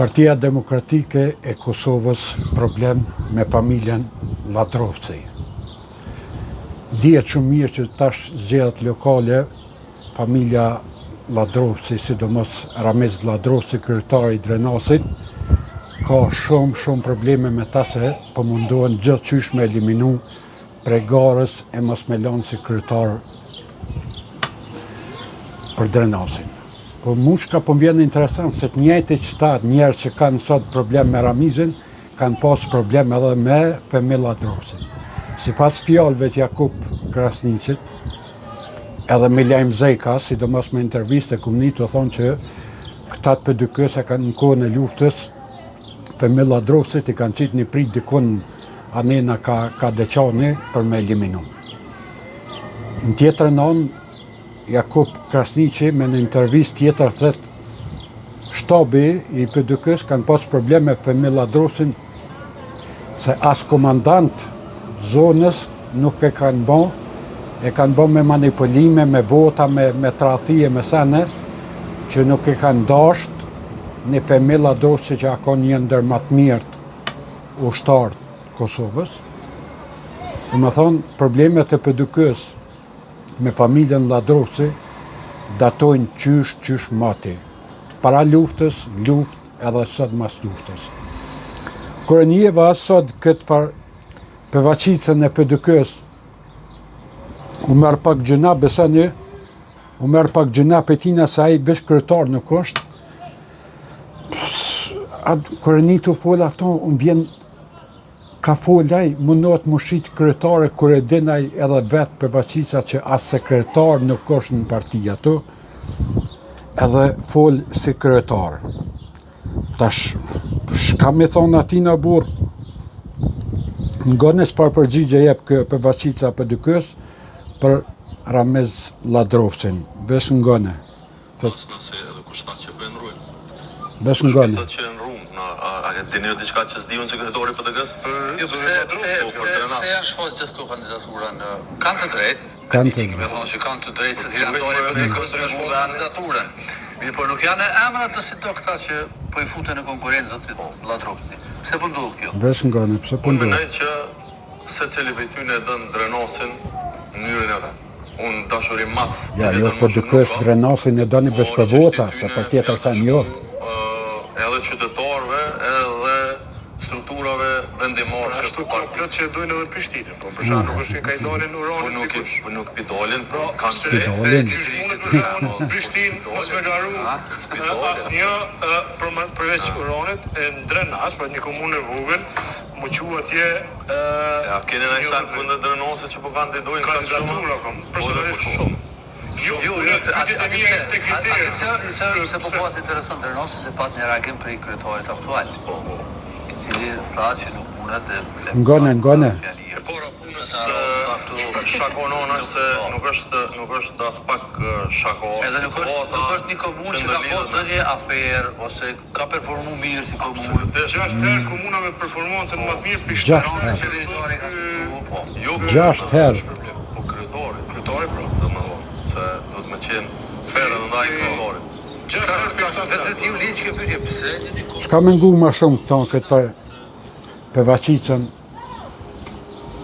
Partia Demokratike e Kosovës problem me familjen Ladrovci. Dihet shumë mirë që tash zgjedhjet lokale, familja Ladrovci, sidomos Ramiz Ladrovci, kryetari i Drenasit, ka shumë probleme me ta se po mundohen gjithçysh me eliminu prej garës e mos me lanë si kryetar për Drenasin. Po mu shka po vjen interesant se të njëjtë qëta njerë që kanë sot problem me Ramizin, kanë pas problem edhe me familjen Ladrovci. Sipas fjalëve të Jakub Krasniqit, edhe Milajm Zeka, sidomos me interviste komunitë, thonë që këta të PDK-s kanë në kohën e luftës, familja Ladrovci i kanë qitë një prit dikun anena ka deqani për me eliminu. Në tjetër anë, Jakub Krasniqi me në intervist tjetër thëtë shtabi i PDK-s kanë pas probleme me familjen Ladrovci se as komandant zonës nuk e kanë bë me manipulime, me vota, me tradhtie, me sene, që nuk e kanë dasht një familje Ladrovci që ka një ndër më të mirë ushtarë të Kosovës. Do të thonë, problemet e PDK-s me familjen Ladrovci datojnë qysh mati. Para luftës, luftë edhe sot mas luftës. Kur njeva sot këtë përvaqicën e PDK-s, u merë pak gjëna, besani, u merë pak gjëna për tina se ai veç kryetar nuk është. Kur një të folë ato, unë vjen ka folaj, mundohet më shit kryetare, kur e dinaj edhe vetë përvaqica që as sekretar nuk është në partia ato, edhe folë si kryetar. Tash, shka me thonë atina burë, ngones par përgjigje jep kë përvaqica PDK-s për Ramiz Ladrovcin. Vesh ngone. Nëse edhe kushtat që bëjnë rrujnë. Vesh ngone. Kushtat që në rrujnë, a dini diçka që s'diun se kryetari PDK-s? Jo, pse janë shfaqur gjithë kandidaturën? Kanë të drejtë, me thonë që kanë të drejtë se kryetari PDK-s me shfaqur kandidaturën. Mirë, por nuk janë emrat të si do këta që po i futen në konkurrencë zotit Ladrovci. Pse po ndodh kjo? Vesh ngone, pse po ndodh? Unë mendoj që secili prej tyre e don Drenasin në mënyrën e vet. Unë dashuri mac. Ja, jo, PDK-s Drenasin e doni veç për vota, se për tjetër sa jo. Edhe qytetarëve, edhe strukturave vendimore. Ashtu ka plot që dojnë edhe në Prishtinë, po për shkak nuk është që ka i dalin në Uranin. Nuk i dalin, Po, kanë qysh mundet për shkak në Prishtinë, mos me garu asnjë përveç Uranit, në Drenas, pra një komunë e vogël, më quhet atje ja, keni në sakt vende Drenase që po kandidojnë kandidatura kam, personalisht shumë. Jo, se po bëhet interesant Drenasi se pat një reagim prej kryetarit aktual. I cili tha që nuk mundet e Ngone. Fora punës shakonona se nuk është as pak shako. Edhe nuk është një komunë që ka po ndonjë aferë ose ka performu mirë si komunë. 6 herë komuna me performancën më të mirë për 6 herë. Po kryetari pra, domethënë se do të më qenë ferë dhe ndaj kryetarit. Shka me ngu ma shumë këto këtë përvaqicën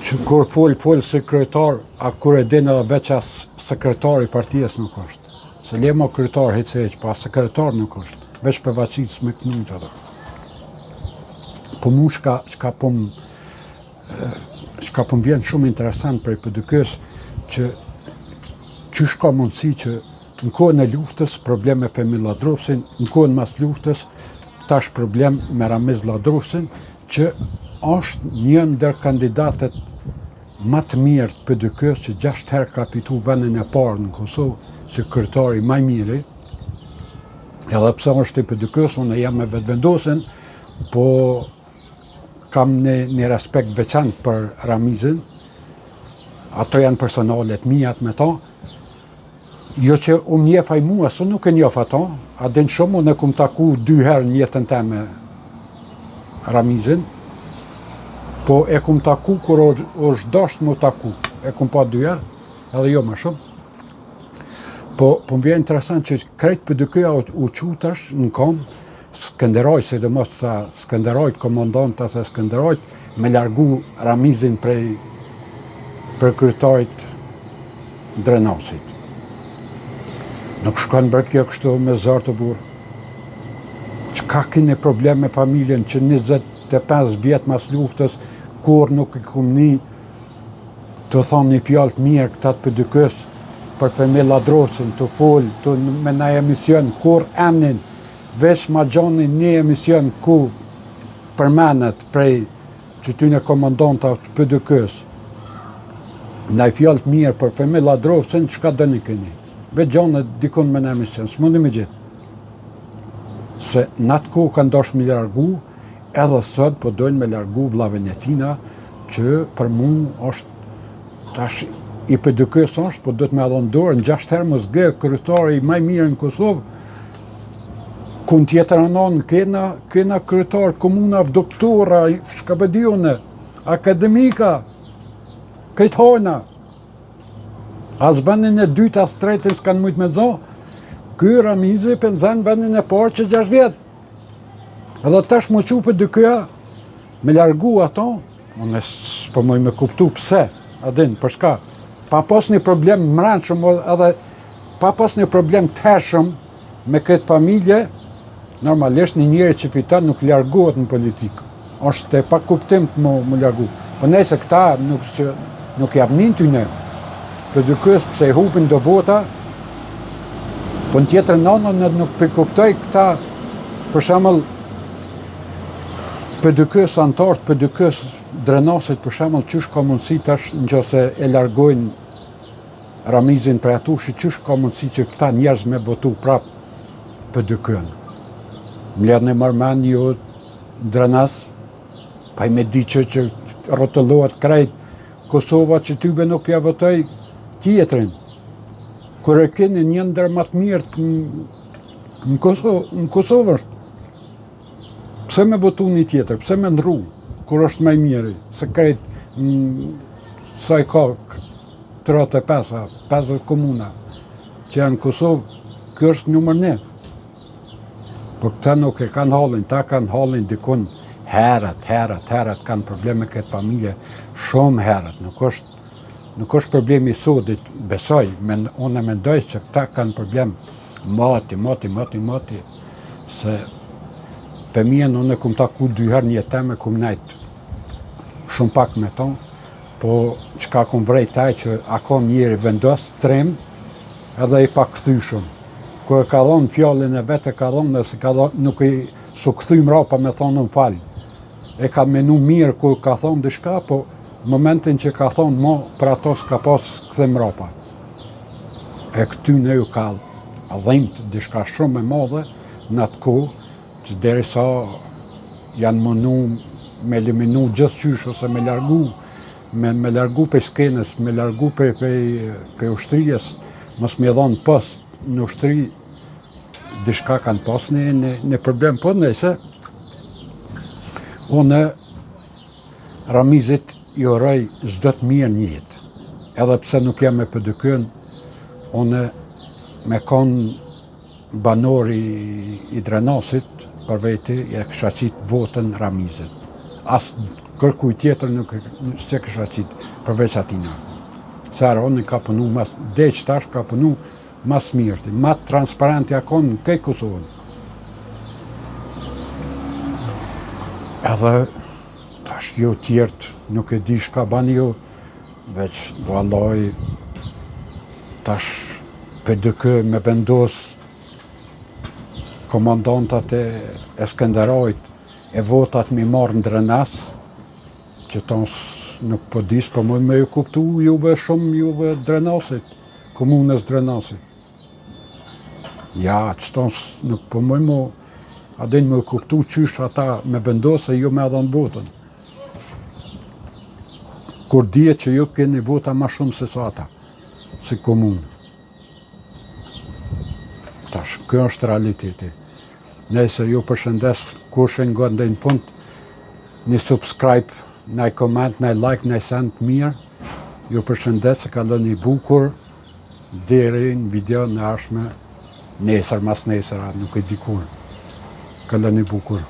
që kur fol si kryetar, a kur e din edhe veç as sekretari partijes nuk është. Se le mo kryetar heq, pa sekretar nuk është. Veç përvaqicës me kënu që ato. Po mu shka po vjen shumë interesant prej PDK-s që qysh ka mundësi që në kohën e luftës problem me familjen Ladrovcin, në kohën mas luftës tash problem me Ramiz Ladrovcin, që është një ndër kandidatet më të mirë të PDK-s që 6 herë ka fitu vendin e parë në Kosovë si kryetari më i miri. Edhe pse është i PDK-s, unë jam me vetvendosin, po kam një respekt veçantë për Ramizin. Ato janë personalet mijat me ta. Jo që unë njefaj mua, së nuk e njef ato, a din shumë unë e kum taku 2 herë në jetën teme Ramizin, po e kum taku kur është dasht më taku, e kum pa 2 herë, edhe jo më shumë. Po më vjen interesant që krejt PDK-ja u qutash në kom Skënderoj, sidomos ta Skënderojt, komandantat e Skënderojt, me largu Ramizin prej kryetarit Drenasit. Nuk shkon bërë kjo kështu me zor të burr. Çka keni problem me familjen që 25 vjet mas luftës, kur nuk i kumni të thonë një fjalë të mirë këta të PDK-s për Femir Ladrovcin, të fol, të me na emision, kur emnin, veç ma gjoni një emision ku përmenet prej qytyne komandantave të PDK-s, na i fjalë të mirë për Femir Ladrovcin, çka dëni keni? Veç gjoni dikun me në emision, s'mundi me gjithë. Se në atë kohë kanë dosh me largu, edhe sot po dojnë me largu vllavën e tina, që për mu është tash i PDK-s është, po do të me adhon dorë, në 6 herë mos gë, kryetari i maj mirë në Kosovë, ku në tjetër anon kena kryetar komunave, doktora, shkabedione, akademika, këtë hojna. As vendin e dytë, as tretin s'kanë mujtë me dzo, ky Ramizi pëndzan vendin e parë që 6 vjetë. Edhe tash më qu PDK-a, me largu ato, unë s'po moj me kuptu pse, adin, për shka, pa pas një problem mrenshëm, edhe pa pas një problem të hershëm me këtë familje, normalisht një njeri që fiton nuk largohet në politikë. Është e pa kuptim të më largu. Po nëse këta nuk javnin ty ne, PDK-s pse i hupin do vota, po në tjetër nënën nuk përkuptoj këta, për shemëll, PDK-s antarët, PDK-s Drenasit, për shemëll, qysh ka mundësi tash nëse e largojnë Ramizin për atushi, qysh ka mundësi që këta njerëz me votu prap PDK-n. Mledhën e mërmen jo Drenas, pa i me di që rotullohet krejt Kosova që tybe nuk ja votoj tjetrin. Kur e keni një ndër më të mirë në Kosovë është. Pse me votu një tjetër, pse me ndru, kur është më i miri, se krejt sa i ka 35, 50 komuna që janë në Kosovë, kjo është numër 1. Po këta nuk e kanë hallin, ta kanë hallin dikun herët, kanë probleme këtë familje, shumë herët, nuk është problemi i sodit, besoj, unë e mendoj që këta kanë problem mati, se fëmijën unë e kum taku 2 herë një teme, kum najtë shumë pak me tonë, po çka kum vrej taj që ako njeri vendos, trim, edhe i pak këthyshëm. Kër e ka dhonë fjallin e vetë, ka dhonë nëse nuk i su këthy mrapa me thonë në falë. E ka menu mirë kër ka thonë dishka, po momentin që ka thonë mo, për ato s'ka pas këthy mrapa. E këty në ju ka dhimt dishka shumë e madhe në atë kohë, që deri sa janë mënu me eliminu gjithë qysh, ose me largu për skenës, me largu për ushtrijes, mos me dhonë post në ushtri, dishka kanë pas një problem, po nëse unë Ramizit i uroj çdo të mirë në jetë. Edhe pse nuk jam me PDK-n, unë me konë banori i Drenasit, për veti, e kësha qitë votën Ramizit. Asë kërkuj tjetër nuk se kësha qitë përveç atina. Sara, unë ka punu, deq tash ka punu mas mirëti, ma transparenti akon në këj Kosovën. Edhe tash jo tjertë, nuk e di shka bani jo, veç vallaj, tash PDK me vendos komandantat e Skënderajt e votat mi marrë në Drenas, që tons nuk po dis, po më me ju kuptu juve shumë juve Drenasit, komunës Drenasit. Ja, që tons nuk po më adin me kuptu qysh ata me vendose ju me adhon votën. Kur dje që ju keni vota ma shumë se sa ata, si komunë. Tash, kjo është realiteti. Nëse ju përshëndes kushin nga ndaj në fund, një subscribe, një comment, një like, një send mirë, ju përshëndes se ka lënë një bukur deri në video në arshme nesër, mas nesër, nuk e dikur. Kalani bukur.